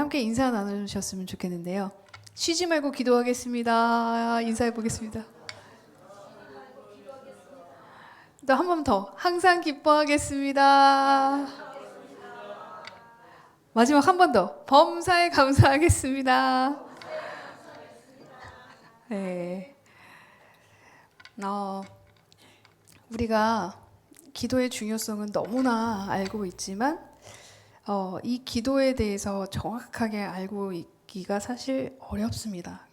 함께 인사 나누셨으면 좋겠는데요. 쉬지 말고 기도하겠습니다. 인사해 보겠습니다. 또 한 번 더. 항상 기뻐하겠습니다. 마지막 한 번 더. 범사에 감사하겠습니다. 네. 우리가 기도의 중요성은 너무나 알고 있지만 이 기도에 대해서 정확하게 알고 있기가 사실 어렵습니다.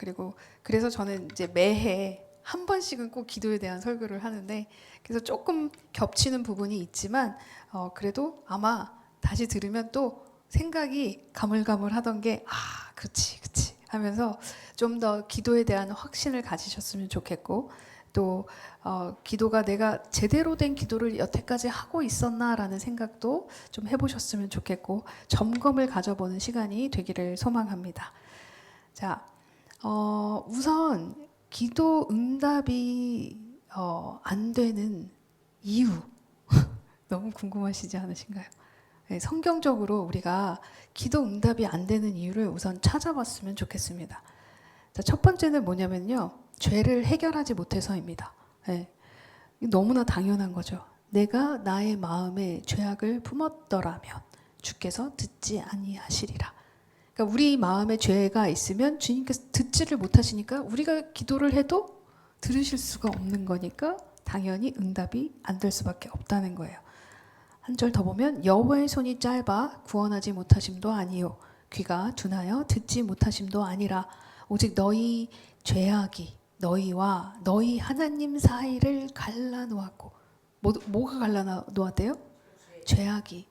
그래서 저는 이제 매해 한 번씩은 꼭 기도에 대한 설교를 하는데, 그래서 조금 겹치는 부분이 있지만 그래도 아마 다시 들으면 또 생각이 가물가물하던 게 그치 하면서 좀 더 기도에 대한 확신을 가지셨으면 좋겠고, 또 기도가 내가 제대로 된 기도를 여태까지 하고 있었나라는 생각도 좀 해보셨으면 좋겠고, 점검을 가져보는 시간이 되기를 소망합니다. 자, 우선 기도 응답이 안 되는 이유 너무 궁금하시지 않으신가요? 네, 성경적으로 우리가 기도 응답이 안 되는 이유를 우선 찾아봤으면 좋겠습니다. 자, 첫 번째는 뭐냐면요, 죄를 해결하지 못해서입니다. 네, 너무나 당연한 거죠. 내가 나의 마음에 죄악을 품었더라면 주께서 듣지 아니하시리라. 그러니까 우리 마음에 죄가 있으면 주님께서 듣지를 못하시니까 우리가 기도를 해도 들으실 수가 없는 거니까 당연히 응답이 안 될 수밖에 없다는 거예요. 한 절 더 보면 여호와의 손이 짧아 구원하지 못하심도 아니요 귀가 둔하여 듣지 못하심도 아니라 오직 너희 죄악이 너희와 너희 하나님 사이를 갈라놓았고, 뭐가 갈라놓았대요? 죄악이,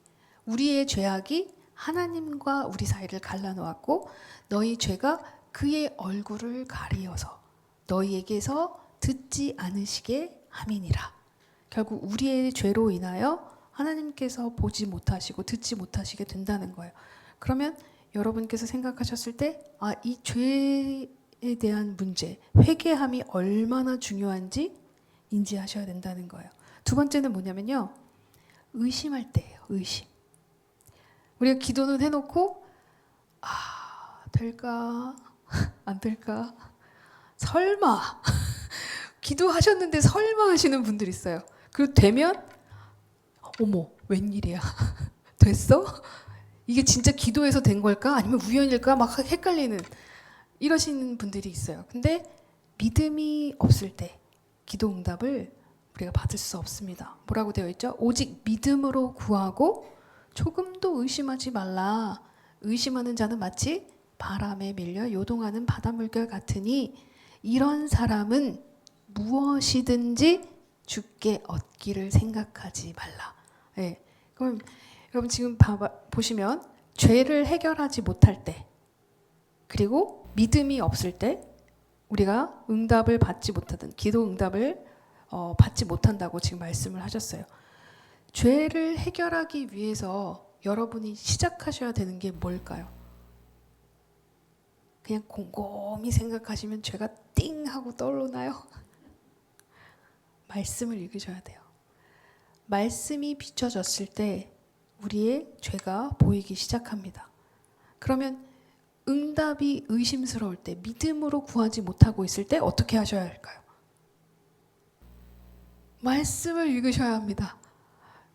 우리의 죄악이 하나님과 우리 사이를 갈라놓았고 너희 죄가 그의 얼굴을 가리어서 너희에게서 듣지 않으시게 함이니라. 결국 우리의 죄로 인하여 하나님께서 보지 못하시고 듣지 못하시게 된다는 거예요. 그러면 여러분께서 생각하셨을 때 이 죄에 대한 문제, 회개함이 얼마나 중요한지 인지하셔야 된다는 거예요. 두 번째는 뭐냐면요, 의심할 때예요. 의심. 우리가 기도는 해놓고 될까? 안 될까? 설마 기도하셨는데 설마 하시는 분들 있어요. 그리고 되면 어머 웬일이야 됐어? 이게 진짜 기도해서 된 걸까? 아니면 우연일까? 막 헷갈리는 이러시는 분들이 있어요. 근데 믿음이 없을 때 기도 응답을 우리가 받을 수 없습니다. 뭐라고 되어 있죠? 오직 믿음으로 구하고 조금도 의심하지 말라. 의심하는 자는 마치 바람에 밀려 요동하는 바닷물결 같으니 이런 사람은 무엇이든지 주께 얻기를 생각하지 말라. 네. 그럼 여러분 지금 보시면 죄를 해결하지 못할 때, 그리고 믿음이 없을 때 우리가 응답을 받지 못하든 기도 응답을 받지 못한다고 지금 말씀을 하셨어요. 죄를 해결하기 위해서 여러분이 시작하셔야 되는 게 뭘까요? 그냥 곰곰이 생각하시면 죄가 띵 하고 떠오르나요? 말씀을 읽으셔야 돼요. 말씀이 비춰졌을 때 우리의 죄가 보이기 시작합니다. 그러면 응답이 의심스러울 때, 믿음으로 구하지 못하고 있을 때 어떻게 하셔야 할까요? 말씀을 읽으셔야 합니다.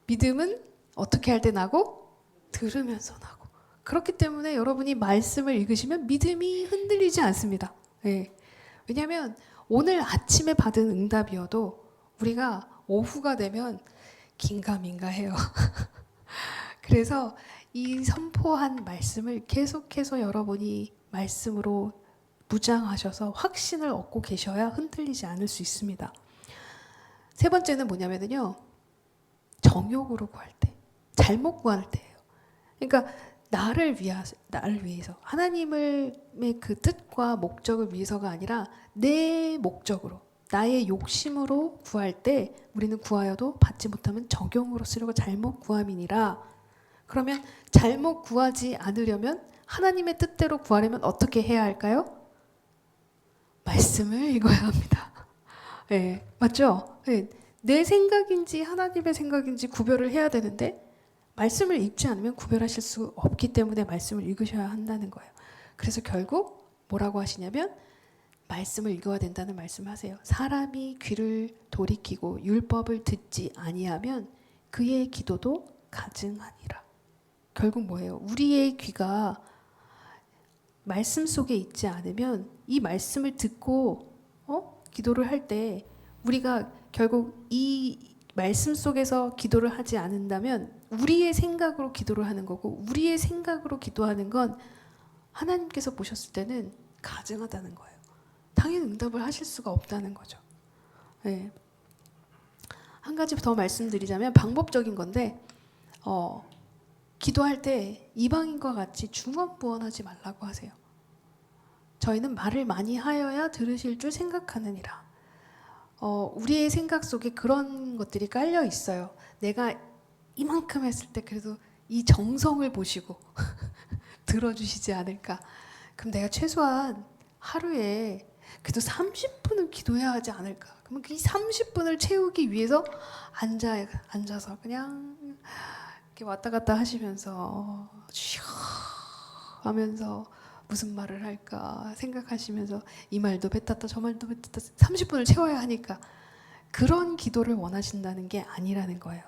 믿음은 어떻게 할 때 나고? 들으면서 나고. 그렇기 때문에 여러분이 말씀을 읽으시면 믿음이 흔들리지 않습니다. 네. 왜냐하면 오늘 아침에 받은 응답이어도 우리가 오후가 되면 긴가민가 해요. 그래서 이 선포한 말씀을 계속해서 여러분이 말씀으로 무장하셔서 확신을 얻고 계셔야 흔들리지 않을 수 있습니다. 세 번째는 뭐냐면요, 정욕으로 구할 때, 잘못 구할 때예요. 그러니까 나를 위해서, 하나님의 그 뜻과 목적을 위해서가 아니라 내 목적으로, 나의 욕심으로 구할 때 우리는 구하여도 받지 못하면 적용으로 쓰려고 잘못 구함이니라. 그러면 잘못 구하지 않으려면, 하나님의 뜻대로 구하려면 어떻게 해야 할까요? 말씀을 읽어야 합니다. 네, 맞죠? 네, 내 생각인지 하나님의 생각인지 구별을 해야 되는데 말씀을 읽지 않으면 구별하실 수 없기 때문에 말씀을 읽으셔야 한다는 거예요. 그래서 결국 뭐라고 하시냐면 말씀을 읽어야 된다는 말씀하세요. 사람이 귀를 돌이키고 율법을 듣지 아니하면 그의 기도도 가증하니라. 결국 뭐예요? 우리의 귀가 말씀 속에 있지 않으면 이 말씀을 듣고 기도를 할 때 우리가 결국 이 말씀 속에서 기도를 하지 않는다면 우리의 생각으로 기도를 하는 거고 우리의 생각으로 기도하는 건 하나님께서 보셨을 때는 가증하다는 거예요. 당연히 응답을 하실 수가 없다는 거죠. 네. 한 가지 더 말씀드리자면 방법적인 건데 기도할 때 이방인과 같이 중언부언하지 말라고 하세요. 저희는 말을 많이 하여야 들으실 줄 생각하느니라. 우리의 생각 속에 그런 것들이 깔려 있어요. 내가 이만큼 했을 때 그래도 이 정성을 보시고 들어주시지 않을까. 그럼 내가 최소한 하루에 그래도 30분은 기도해야 하지 않을까. 그러면 이 30분을 채우기 위해서 앉아서 그냥 이렇게 왔다 갔다 하시면서 쉬어 하면서 무슨 말을 할까 생각하시면서 이 말도 뱉었다 저 말도 뱉었다 30분을 채워야 하니까 그런 기도를 원하신다는 게 아니라는 거예요.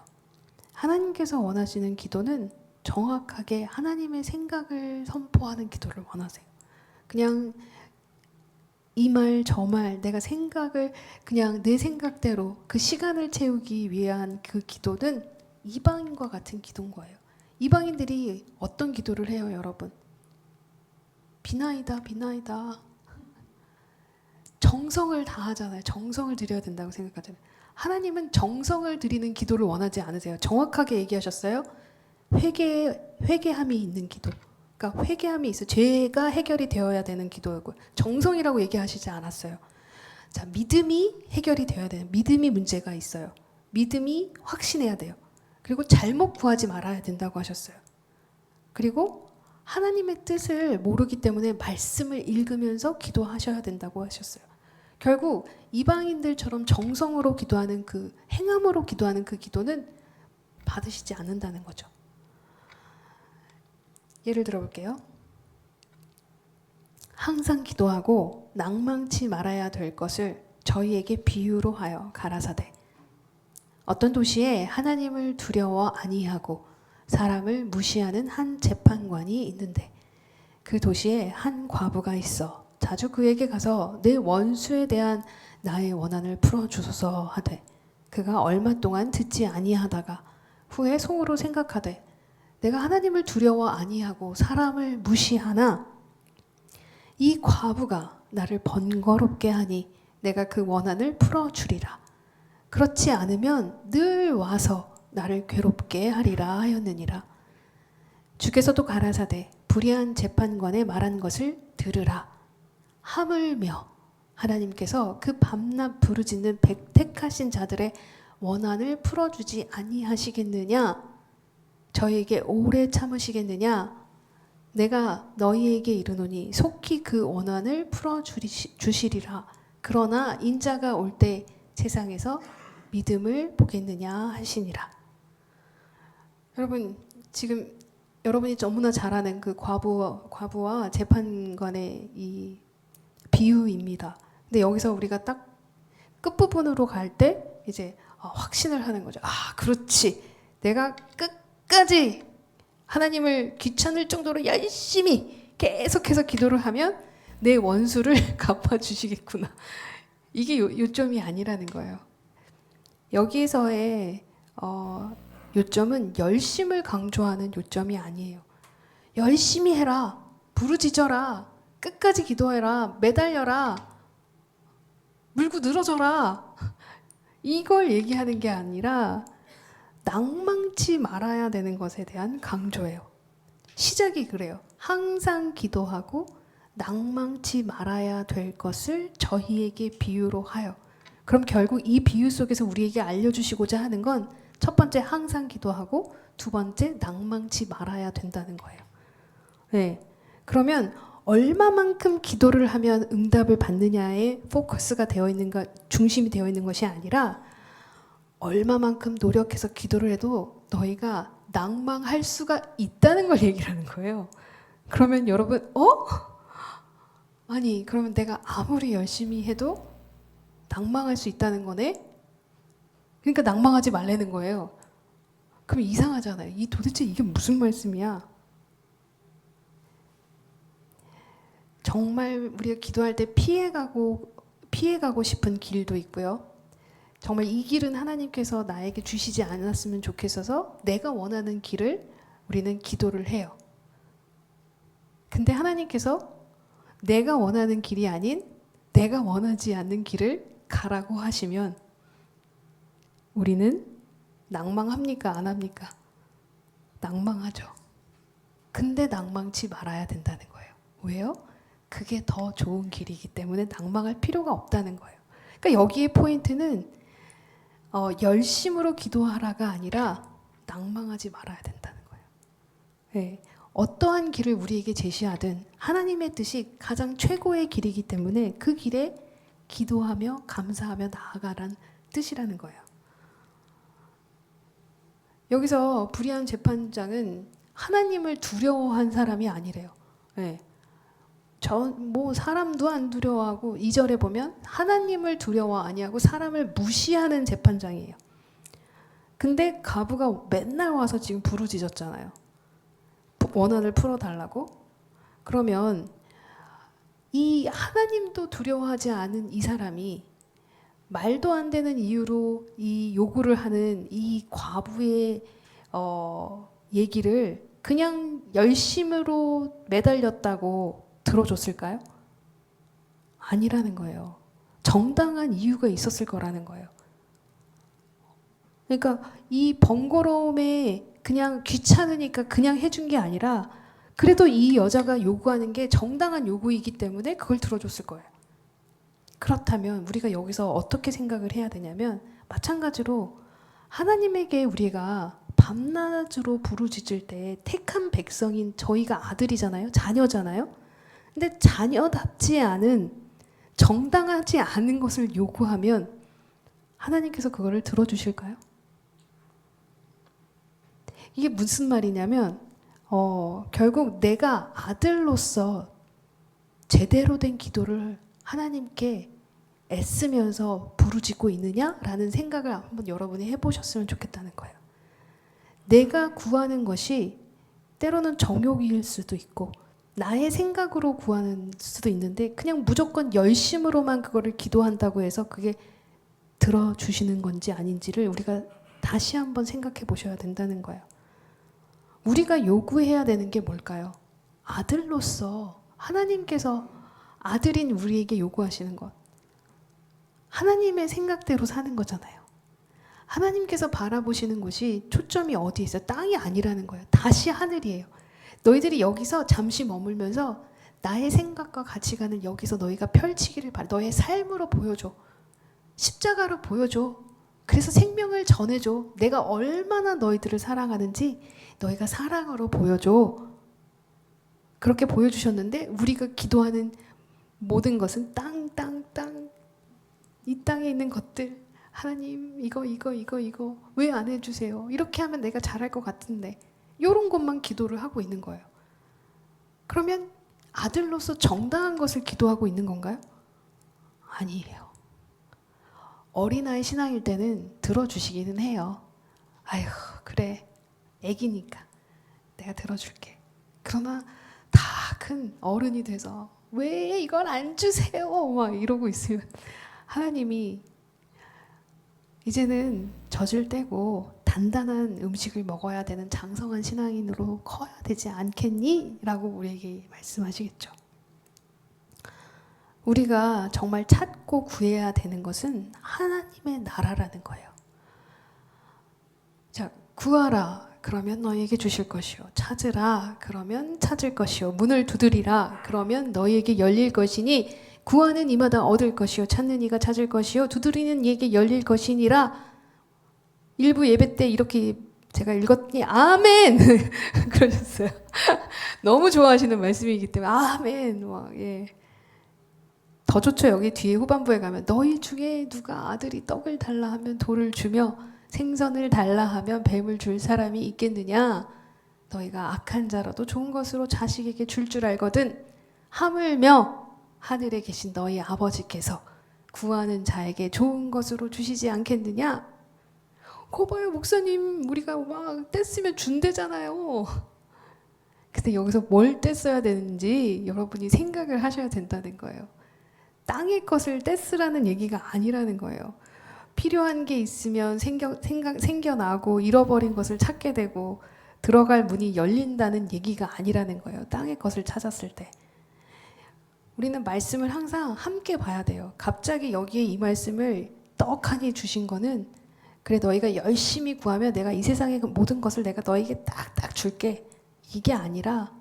하나님께서 원하시는 기도는 정확하게 하나님의 생각을 선포하는 기도를 원하세요. 그냥 이 말 저 말 내가 생각을 그냥 내 생각대로 그 시간을 채우기 위한 그 기도는 이방인과 같은 기도인 거예요. 이방인들이 어떤 기도를 해요, 여러분? 비나이다 비나이다. 정성을 다하잖아요. 정성을 들여야 된다고 생각하잖아요. 하나님은 정성을 들이는 기도를 원하지 않으세요. 정확하게 얘기하셨어요. 회개함이 있는 기도. 그러니까 회개함이 있어. 죄가 해결이 되어야 되는 기도고 정성이라고 얘기하시지 않았어요. 자, 믿음이 해결이 되어야 돼요. 믿음이 문제가 있어요. 믿음이 확신해야 돼요. 그리고 잘못 구하지 말아야 된다고 하셨어요. 그리고 하나님의 뜻을 모르기 때문에 말씀을 읽으면서 기도하셔야 된다고 하셨어요. 결국 이방인들처럼 정성으로 기도하는 그 행함으로 기도하는 그 기도는 받으시지 않는다는 거죠. 예를 들어 볼게요. 항상 기도하고 낭망치 말아야 될 것을 저희에게 비유로 하여 가라사대. 어떤 도시에 하나님을 두려워 아니하고 사람을 무시하는 한 재판관이 있는데 그 도시에 한 과부가 있어 자주 그에게 가서 내 원수에 대한 나의 원한을 풀어주소서 하되 그가 얼마 동안 듣지 아니하다가 후에 속으로 생각하되 내가 하나님을 두려워 아니하고 사람을 무시하나 이 과부가 나를 번거롭게 하니 내가 그 원한을 풀어주리라. 그렇지 않으면 늘 와서 나를 괴롭게 하리라 하였느니라. 주께서도 가라사대 불의한 재판관의 말한 것을 들으라. 하물며 하나님께서 그 밤낮 부르짖는 택하신 자들의 원한을 풀어주지 아니하시겠느냐? 저희에게 오래 참으시겠느냐? 내가 너희에게 이르노니 속히 그 원한을 풀어주시리라. 그러나 인자가 올 때 세상에서 믿음을 보겠느냐 하시니라. 여러분 지금 여러분이 너무나 잘 아는 그 과부와 재판관의 이 비유입니다. 근데 여기서 우리가 딱 끝부분으로 갈 때 이제 확신을 하는 거죠. 아, 그렇지. 내가 끝까지 하나님을 귀찮을 정도로 열심히 계속해서 기도를 하면 내 원수를 갚아주시겠구나. 이게 요점이 아니라는 거예요. 여기에서의 요점은 열심을 강조하는 요점이 아니에요. 열심히 해라. 부르짖어라. 끝까지 기도해라. 매달려라. 물고 늘어져라. 이걸 얘기하는 게 아니라 낭망치 말아야 되는 것에 대한 강조예요. 시작이 그래요. 항상 기도하고 낭망치 말아야 될 것을 저희에게 비유로 하여. 그럼 결국 이 비유 속에서 우리에게 알려주시고자 하는 건 첫 번째 항상 기도하고 두 번째 낭망치 말아야 된다는 거예요. 네. 그러면 얼마만큼 기도를 하면 응답을 받느냐에 포커스가 되어 있는 것, 중심이 되어 있는 것이 아니라 얼마만큼 노력해서 기도를 해도 너희가 낭망할 수가 있다는 걸 얘기를 하는 거예요. 그러면 여러분, 아니, 그러면 내가 아무리 열심히 해도 낭망할 수 있다는 거네? 그러니까 낭망하지 말라는 거예요. 그럼 이상하잖아요. 도대체 이게 무슨 말씀이야? 정말 우리가 기도할 때 피해가고 싶은 길도 있고요. 정말 이 길은 하나님께서 나에게 주시지 않았으면 좋겠어서 내가 원하는 길을 우리는 기도를 해요. 근데 하나님께서 내가 원하는 길이 아닌 내가 원하지 않는 길을 가라고 하시면 우리는 낭망합니까? 안 합니까? 낭망하죠. 근데 낭망치 말아야 된다는 거예요. 왜요? 그게 더 좋은 길이기 때문에 낭망할 필요가 없다는 거예요. 그러니까 여기에 포인트는 열심으로 기도하라가 아니라 낭망하지 말아야 된다는 거예요. 네. 어떠한 길을 우리에게 제시하든 하나님의 뜻이 가장 최고의 길이기 때문에 그 길에 기도하며 감사하며 나아가란 뜻이라는 거예요. 여기서 불의한 재판장은 하나님을 두려워한 사람이 아니래요. 네. 사람도 안 두려워하고 2절에 보면 하나님을 두려워 아니하고 사람을 무시하는 재판장이에요. 근데 가부가 맨날 와서 지금 부르짖었잖아요. 원한을 풀어달라고. 그러면 이 하나님도 두려워하지 않은 이 사람이 말도 안 되는 이유로 이 요구를 하는 이 과부의 얘기를 그냥 열심으로 매달렸다고 들어줬을까요? 아니라는 거예요. 정당한 이유가 있었을 거라는 거예요. 그러니까 이 번거로움에 그냥 귀찮으니까 그냥 해준 게 아니라 그래도 이 여자가 요구하는 게 정당한 요구이기 때문에 그걸 들어줬을 거예요. 그렇다면 우리가 여기서 어떻게 생각을 해야 되냐면 마찬가지로 하나님에게 우리가 밤낮으로 부르짖을 때 택한 백성인 저희가 아들이잖아요. 자녀잖아요. 근데 자녀답지 않은 정당하지 않은 것을 요구하면 하나님께서 그거를 들어주실까요? 이게 무슨 말이냐면 결국 내가 아들로서 제대로 된 기도를 하나님께 애쓰면서 부르짖고 있느냐라는 생각을 한번 여러분이 해보셨으면 좋겠다는 거예요. 내가 구하는 것이 때로는 정욕일 수도 있고 나의 생각으로 구하는 수도 있는데 그냥 무조건 열심으로만 그거를 기도한다고 해서 그게 들어주시는 건지 아닌지를 우리가 다시 한번 생각해 보셔야 된다는 거예요. 우리가 요구해야 되는 게 뭘까요? 아들로서 하나님께서 아들인 우리에게 요구하시는 것. 하나님의 생각대로 사는 거잖아요. 하나님께서 바라보시는 곳이 초점이 어디에 있어요? 땅이 아니라는 거예요. 다시 하늘이에요. 너희들이 여기서 잠시 머물면서 나의 생각과 가치관을 여기서 너희가 펼치기를 바라. 너의 삶으로 보여줘. 십자가로 보여줘. 그래서 생명을 전해줘. 내가 얼마나 너희들을 사랑하는지 너희가 사랑으로 보여줘. 그렇게 보여주셨는데 우리가 기도하는 모든 것은 땅. 이 땅에 있는 것들. 하나님 이거 왜 안 해주세요? 이렇게 하면 내가 잘할 것 같은데. 이런 것만 기도를 하고 있는 거예요. 그러면 아들로서 정당한 것을 기도하고 있는 건가요? 아니에요. 어린아이 신앙일 때는 들어주시기는 해요. 아휴 그래 애기니까 내가 들어줄게. 그러나 다 큰 어른이 돼서 왜 이걸 안 주세요? 막 이러고 있으면 하나님이 이제는 젖을 떼고 단단한 음식을 먹어야 되는 장성한 신앙인으로 커야 되지 않겠니? 라고 우리에게 말씀하시겠죠. 우리가 정말 찾고 구해야 되는 것은 하나님의 나라라는 거예요. 자, 구하라. 그러면 너희에게 주실 것이요. 찾으라. 그러면 찾을 것이요. 문을 두드리라. 그러면 너희에게 열릴 것이니 구하는 이마다 얻을 것이요. 찾는 이가 찾을 것이요. 두드리는 이에게 열릴 것이니라. 일부 예배 때 이렇게 제가 읽었더니 아멘! 그러셨어요. 너무 좋아하시는 말씀이기 때문에 아멘! 막, 예. 더 좋죠. 여기 뒤에 후반부에 가면 너희 중에 누가 아들이 떡을 달라 하면 돌을 주며 생선을 달라 하면 뱀을 줄 사람이 있겠느냐? 너희가 악한 자라도 좋은 것으로 자식에게 줄 줄 알거든. 하물며 하늘에 계신 너희 아버지께서 구하는 자에게 좋은 것으로 주시지 않겠느냐? 거봐요 목사님, 우리가 막 떼쓰면 준대잖아요. 근데 여기서 뭘 떼써야 되는지 여러분이 생각을 하셔야 된다는 거예요. 땅의 것을 떼쓰라는 얘기가 아니라는 거예요. 필요한 게 있으면 생겨나고 잃어버린 것을 찾게 되고 들어갈 문이 열린다는 얘기가 아니라는 거예요. 땅의 것을 찾았을 때. 우리는 말씀을 항상 함께 봐야 돼요. 갑자기 여기에 이 말씀을 떡하니 주신 거는 그래 너희가 열심히 구하면 내가 이 세상의 모든 것을 내가 너에게 딱딱 줄게. 이게 아니라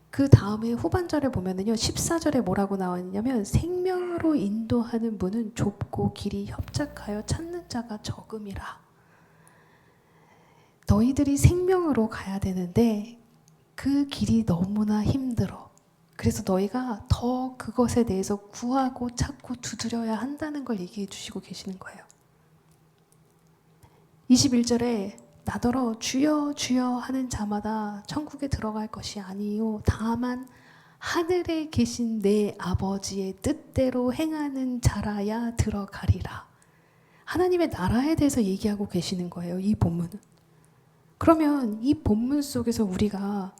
그 다음에 후반절에 보면은요 14절에 뭐라고 나왔냐면 생명으로 인도하는 문은 좁고 길이 협착하여 찾는 자가 적음이라. 너희들이 생명으로 가야 되는데 그 길이 너무나 힘들어. 그래서 너희가 더 그것에 대해서 구하고 찾고 두드려야 한다는 걸 얘기해 주시고 계시는 거예요. 21절에 나더러 주여 주여 하는 자마다 천국에 들어갈 것이 아니요 다만 하늘에 계신 내 아버지의 뜻대로 행하는 자라야 들어가리라. 하나님의 나라에 대해서 얘기하고 계시는 거예요. 이 본문은. 그러면 이 본문 속에서 우리가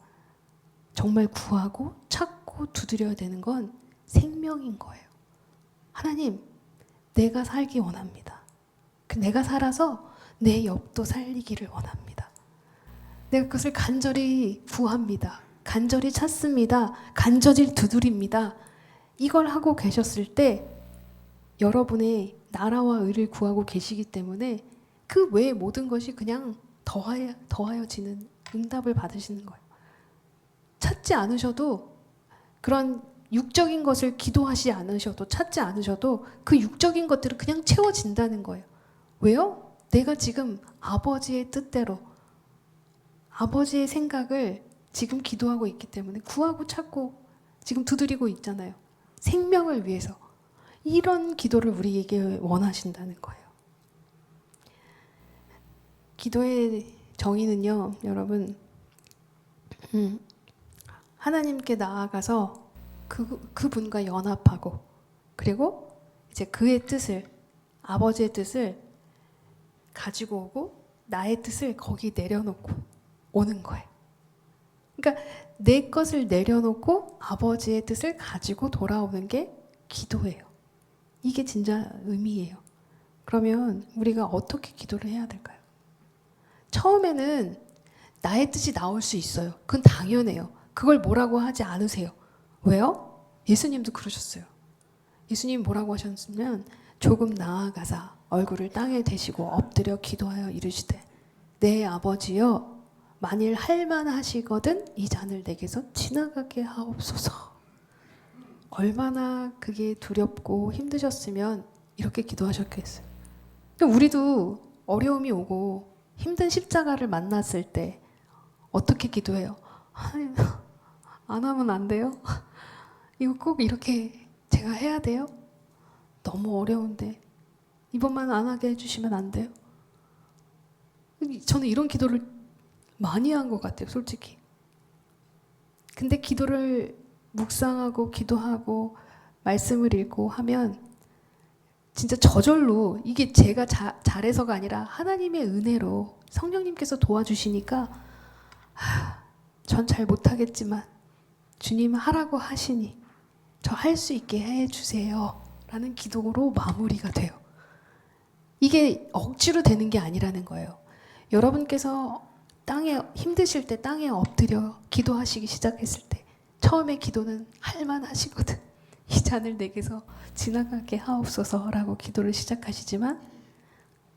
정말 구하고 찾고 두드려야 되는 건 생명인 거예요. 하나님, 내가 살기 원합니다. 내가 살아서 내 옆도 살리기를 원합니다. 내가 그것을 간절히 구합니다. 간절히 찾습니다. 간절히 두드립니다. 이걸 하고 계셨을 때 여러분의 나라와 의를 구하고 계시기 때문에 그 외의 모든 것이 그냥 더하여지는 응답을 받으시는 거예요. 찾지 않으셔도 그런 육적인 것을 기도하지 않으셔도 찾지 않으셔도 그 육적인 것들은 그냥 채워진다는 거예요. 왜요? 내가 지금 아버지의 뜻대로 아버지의 생각을 지금 기도하고 있기 때문에 구하고 찾고 지금 두드리고 있잖아요. 생명을 위해서. 이런 기도를 우리에게 원하신다는 거예요. 기도의 정의는요, 여러분, 하나님께 나아가서 그분과 연합하고, 그리고 이제 그의 뜻을, 아버지의 뜻을 가지고 오고, 나의 뜻을 거기 내려놓고 오는 거예요. 그러니까 내 것을 내려놓고 아버지의 뜻을 가지고 돌아오는 게 기도예요. 이게 진짜 의미예요. 그러면 우리가 어떻게 기도를 해야 될까요? 처음에는 나의 뜻이 나올 수 있어요. 그건 당연해요. 그걸 뭐라고 하지 않으세요. 왜요? 예수님도 그러셨어요. 예수님 뭐라고 하셨으면 조금 나아가사 얼굴을 땅에 대시고 엎드려 기도하여 이르시되 내 아버지여 만일 할만하시거든 이 잔을 내게서 지나가게 하옵소서. 얼마나 그게 두렵고 힘드셨으면 이렇게 기도하셨겠어요. 우리도 어려움이 오고 힘든 십자가를 만났을 때 어떻게 기도해요? 하나님, 안 하면 안 돼요? 이거 꼭 이렇게 제가 해야 돼요? 너무 어려운데 이번만 안 하게 해주시면 안 돼요? 저는 이런 기도를 많이 한 것 같아요, 솔직히. 근데 기도를 묵상하고 기도하고 말씀을 읽고 하면 진짜 저절로 이게 제가 잘해서가 아니라 하나님의 은혜로 성령님께서 도와주시니까 전 잘 못하겠지만 주님 하라고 하시니 저 할 수 있게 해주세요 라는 기도로 마무리가 돼요. 이게 억지로 되는 게 아니라는 거예요. 여러분께서 땅에 힘드실 때 땅에 엎드려 기도하시기 시작했을 때 처음에 기도는 할만하시거든. 이 잔을 내게서 지나가게 하옵소서라고 기도를 시작하시지만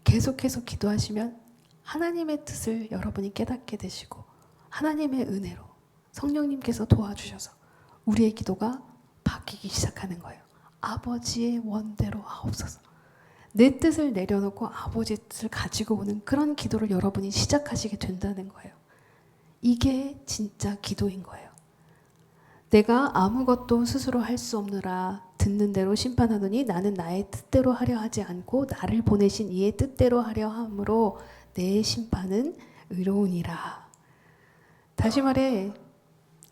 계속해서 기도하시면 하나님의 뜻을 여러분이 깨닫게 되시고 하나님의 은혜로 성령님께서 도와주셔서 우리의 기도가 바뀌기 시작하는 거예요. 아버지의 원대로 하옵소서. 내 뜻을 내려놓고 아버지의 뜻을 가지고 오는 그런 기도를 여러분이 시작하시게 된다는 거예요. 이게 진짜 기도인 거예요. 내가 아무것도 스스로 할 수 없느라 듣는 대로 심판하노니 나는 나의 뜻대로 하려 하지 않고 나를 보내신 이의 뜻대로 하려 함으로 내 심판은 의로우니라. 다시 말해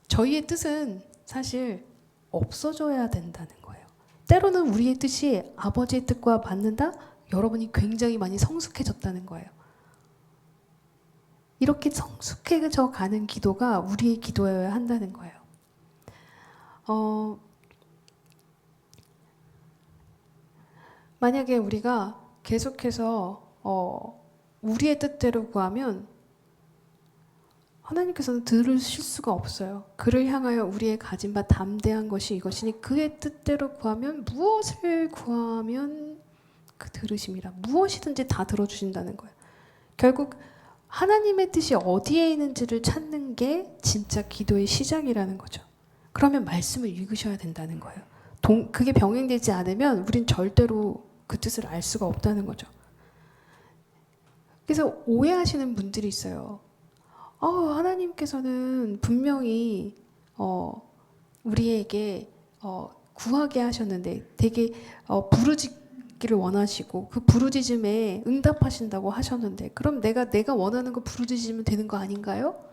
저희의 뜻은 사실 없어져야 된다는 거예요. 때로는 우리의 뜻이 아버지의 뜻과 맞는다? 여러분이 굉장히 많이 성숙해졌다는 거예요. 이렇게 성숙해져 가는 기도가 우리의 기도여야 한다는 거예요. 만약에 우리가 계속해서 우리의 뜻대로 구하면 하나님께서는 들으실 수가 없어요. 그를 향하여 우리의 가진 바 담대한 것이 이것이니 그의 뜻대로 구하면 무엇을 구하면 그 들으심이라. 무엇이든지 다 들어주신다는 거예요. 결국 하나님의 뜻이 어디에 있는지를 찾는 게 진짜 기도의 시작이라는 거죠. 그러면 말씀을 읽으셔야 된다는 거예요. 그게 병행되지 않으면 우린 절대로 그 뜻을 알 수가 없다는 거죠. 그래서 오해하시는 분들이 있어요. 하나님께서는 분명히 우리에게 구하게 하셨는데 되게 부르짖기를 원하시고 그 부르짖음에 응답하신다고 하셨는데 그럼 내가 원하는 거 부르짖으면 되는 거 아닌가요?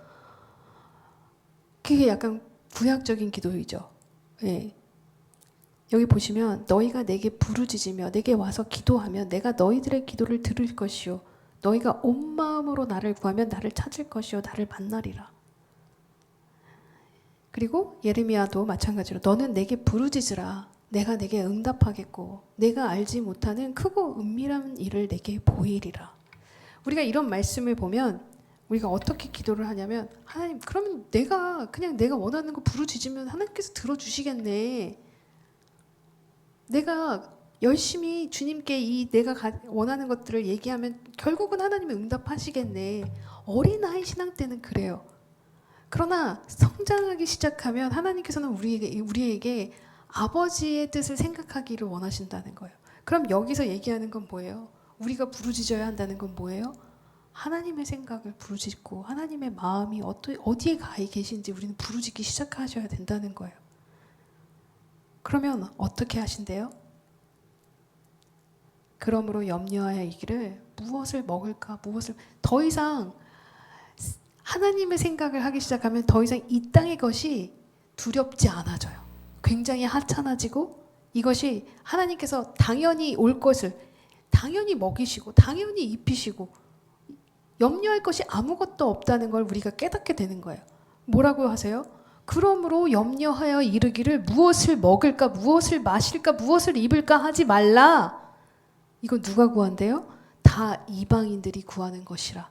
그게 약간 구약적인 기도이죠. 예. 여기 보시면 너희가 내게 부르짖으며 내게 와서 기도하면 내가 너희들의 기도를 들을 것이요 너희가 온 마음으로 나를 구하면 나를 찾을 것이요 나를 만나리라. 그리고 예레미야도 마찬가지로 너는 내게 부르짖으라 내가 내게 응답하겠고 내가 알지 못하는 크고 은밀한 일을 내게 보이리라. 우리가 이런 말씀을 보면 우리가 어떻게 기도를 하냐면 하나님 그러면 내가 원하는 거 부르짖으면 하나님께서 들어주시겠네. 내가 열심히 주님께 내가 원하는 것들을 얘기하면 결국은 하나님이 응답하시겠네. 어린아이 신앙 때는 그래요. 그러나 성장하기 시작하면 하나님께서는 우리에게 아버지의 뜻을 생각하기를 원하신다는 거예요. 그럼 여기서 얘기하는 건 뭐예요? 우리가 부르짖어야 한다는 건 뭐예요? 하나님의 생각을 부르짖고 하나님의 마음이 어디에 가 계신지 우리는 부르짖기 시작하셔야 된다는 거예요. 그러면 어떻게 하신대요? 그러므로 염려하여 이기를 무엇을 먹을까 더 이상 하나님의 생각을 하기 시작하면 더 이상 이 땅의 것이 두렵지 않아져요. 굉장히 하찮아지고 이것이 하나님께서 당연히 올 것을 당연히 먹이시고 당연히 입히시고 염려할 것이 아무것도 없다는 걸 우리가 깨닫게 되는 거예요. 뭐라고 하세요? 그러므로 염려하여 이르기를 무엇을 먹을까 무엇을 마실까 무엇을 입을까 하지 말라. 이건 누가 구한대요? 다 이방인들이 구하는 것이라.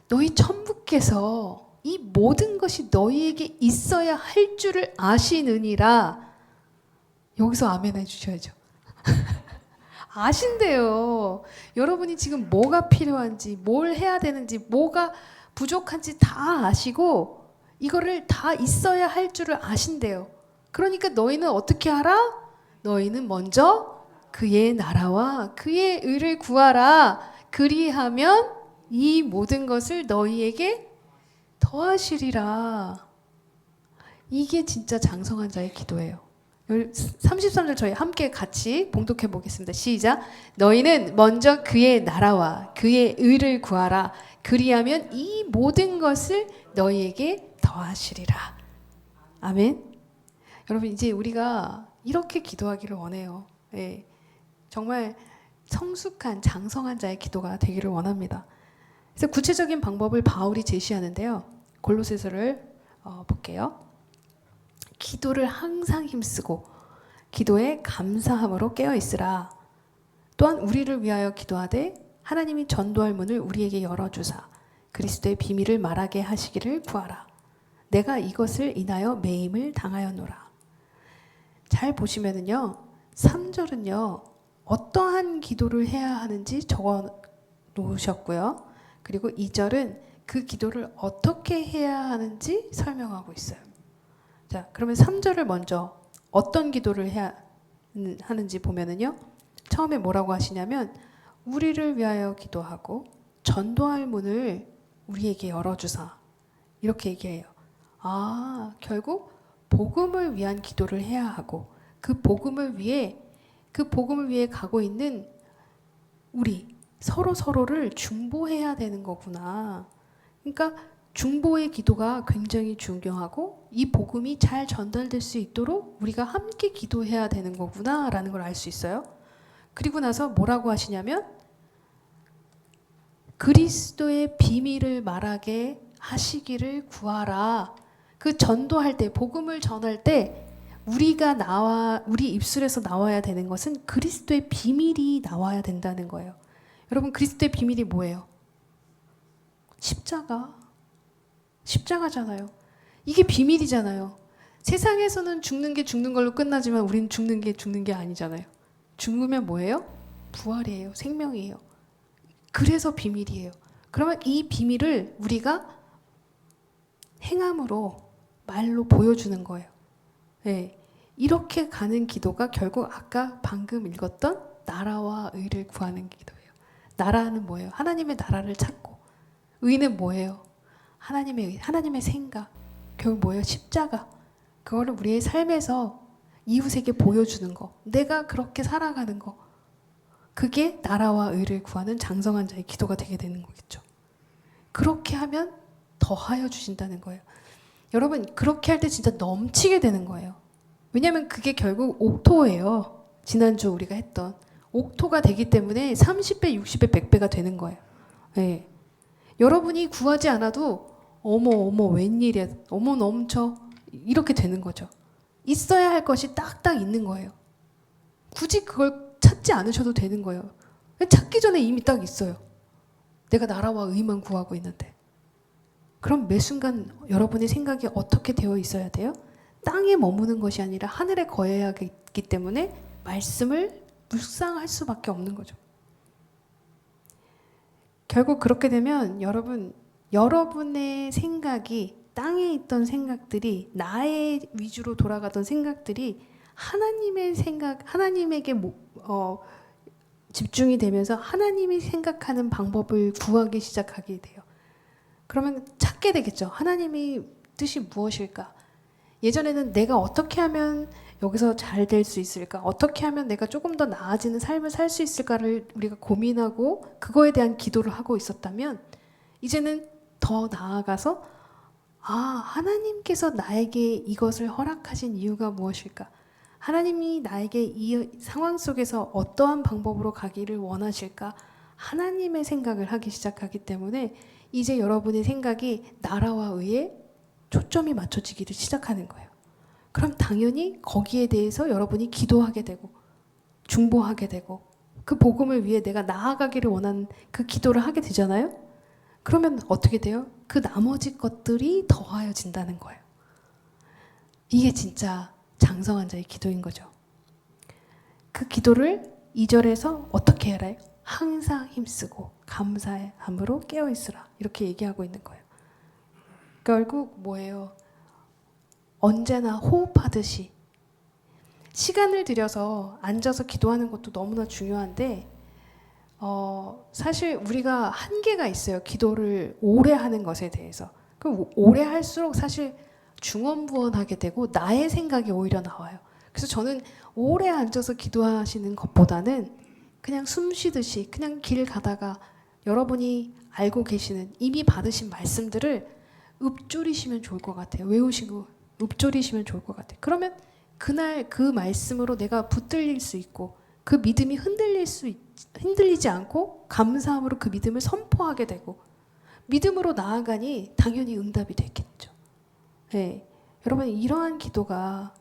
너희 천부께서 이 모든 것이 너희에게 있어야 할 줄을 아시느니라. 여기서 아멘 해주셔야죠. 아신대요. 여러분이 지금 뭐가 필요한지 뭘 해야 되는지 뭐가 부족한지 다 아시고 이거를 다 있어야 할 줄을 아신대요. 그러니까 너희는 어떻게 하라? 너희는 먼저 그의 나라와 그의 의를 구하라. 그리하면 이 모든 것을 너희에게 더하시리라. 이게 진짜 장성한 자의 기도예요. 33절 저희 함께 같이 봉독해 보겠습니다. 시작. 너희는 먼저 그의 나라와 그의 의를 구하라. 그리하면 이 모든 것을 너희에게 더하시리라. 아멘. 여러분 이제 우리가 이렇게 기도하기를 원해요. 예, 정말 성숙한 장성한 자의 기도가 되기를 원합니다. 그래서 구체적인 방법을 바울이 제시하는데요. 골로새서를 볼게요. 기도를 항상 힘쓰고 기도에 감사함으로 깨어 있으라. 또한 우리를 위하여 기도하되 하나님이 전도할 문을 우리에게 열어주사 그리스도의 비밀을 말하게 하시기를 구하라. 내가 이것을 인하여 매임을 당하였노라. 잘 보시면은요. 3절은요. 어떠한 기도를 해야 하는지 적어 놓으셨고요. 그리고 2절은 그 기도를 어떻게 해야 하는지 설명하고 있어요. 자, 그러면 3절을 먼저 어떤 기도를 해야 하는지 보면은요. 처음에 뭐라고 하시냐면 우리를 위하여 기도하고 전도할 문을 우리에게 열어주사. 이렇게 얘기해요. 결국 복음을 위한 기도를 해야 하고 그 복음을 위해 가고 있는 우리 서로를 중보해야 되는 거구나. 그러니까 중보의 기도가 굉장히 중요하고 이 복음이 잘 전달될 수 있도록 우리가 함께 기도해야 되는 거구나라는 걸 알 수 있어요. 그리고 나서 뭐라고 하시냐면 그리스도의 비밀을 말하게 하시기를 구하라. 그 전도할 때, 복음을 전할 때 우리 입술에서 나와야 되는 것은 그리스도의 비밀이 나와야 된다는 거예요. 여러분, 그리스도의 비밀이 뭐예요? 십자가잖아요. 이게 비밀이잖아요. 세상에서는 죽는 게 죽는 걸로 끝나지만 우리는 죽는 게 아니잖아요. 죽으면 뭐예요? 부활이에요. 생명이에요. 그래서 비밀이에요. 그러면 이 비밀을 우리가 행함으로 말로 보여주는 거예요. 네. 이렇게 가는 기도가 결국 아까 방금 읽었던 나라와 의를 구하는 기도예요. 나라는 뭐예요? 하나님의 나라를 찾고, 의는 뭐예요? 하나님의 생각. 결국 뭐예요? 십자가. 그거를 우리의 삶에서 이웃에게 보여주는 거. 내가 그렇게 살아가는 거. 그게 나라와 의를 구하는 장성한 자의 기도가 되게 되는 거겠죠. 그렇게 하면 더하여 주신다는 거예요. 여러분, 그렇게 할 때 진짜 넘치게 되는 거예요. 왜냐하면 그게 결국 옥토예요. 지난주 우리가 했던 옥토가 되기 때문에 30배, 60배, 100배가 되는 거예요. 네. 여러분이 구하지 않아도 어머 웬일이야, 어머 넘쳐, 이렇게 되는 거죠. 있어야 할 것이 딱딱 있는 거예요. 굳이 그걸 찾지 않으셔도 되는 거예요. 찾기 전에 이미 딱 있어요. 내가 나라와 의만 구하고 있는데. 그럼 매 순간 여러분의 생각이 어떻게 되어 있어야 돼요? 땅에 머무는 것이 아니라 하늘에 거해야 하기 때문에 말씀을 묵상할 수밖에 없는 거죠. 결국 그렇게 되면 여러분의 생각이, 땅에 있던 생각들이, 나의 위주로 돌아가던 생각들이 하나님의 생각, 하나님에게 집중이 되면서 하나님이 생각하는 방법을 구하기 시작하게 돼요. 그러면 찾게 되겠죠. 하나님이 뜻이 무엇일까? 예전에는 내가 어떻게 하면 여기서 잘 될 수 있을까? 어떻게 하면 내가 조금 더 나아지는 삶을 살 수 있을까를 우리가 고민하고 그거에 대한 기도를 하고 있었다면, 이제는 더 나아가서 하나님께서 나에게 이것을 허락하신 이유가 무엇일까? 하나님이 나에게 이 상황 속에서 어떠한 방법으로 가기를 원하실까? 하나님의 생각을 하기 시작하기 때문에 이제 여러분의 생각이 나라와 의에 초점이 맞춰지기를 시작하는 거예요. 그럼 당연히 거기에 대해서 여러분이 기도하게 되고 중보하게 되고 그 복음을 위해 내가 나아가기를 원하는 그 기도를 하게 되잖아요. 그러면 어떻게 돼요? 그 나머지 것들이 더하여진다는 거예요. 이게 진짜 장성한 자의 기도인 거죠. 그 기도를 2절에서 어떻게 해라? 항상 힘쓰고 감사함으로 깨어있으라. 이렇게 얘기하고 있는 거예요. 결국 뭐예요? 언제나 호흡하듯이 시간을 들여서 앉아서 기도하는 것도 너무나 중요한데 사실 우리가 한계가 있어요. 기도를 오래 하는 것에 대해서. 그럼 오래 할수록 사실 중언부언하게 되고 나의 생각이 오히려 나와요. 그래서 저는 오래 앉아서 기도하시는 것보다는 그냥 숨 쉬듯이 그냥 길 가다가 여러분이 알고 계시는 이미 받으신 말씀들을 읊조리시면 좋을 것 같아요. 외우시고 읊조리시면 좋을 것 같아요. 그러면 그날 그 말씀으로 내가 붙들릴 수 있고 그 믿음이 흔들리지 않고 감사함으로 그 믿음을 선포하게 되고 믿음으로 나아가니 당연히 응답이 되겠죠. 네. 여러분, 이러한 기도가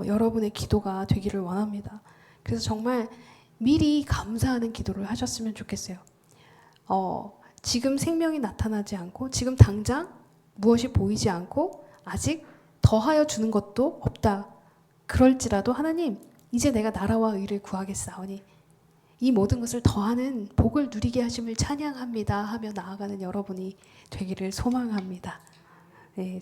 여러분의 기도가 되기를 원합니다. 그래서 정말 미리 감사하는 기도를 하셨으면 좋겠어요. 지금 생명이 나타나지 않고 지금 당장 무엇이 보이지 않고 아직 더하여 주는 것도 없다. 그럴지라도 하나님, 이제 내가 나라와 의를 구하겠사오니 이 모든 것을 더하는 복을 누리게 하심을 찬양합니다 하며 나아가는 여러분이 되기를 소망합니다. 네,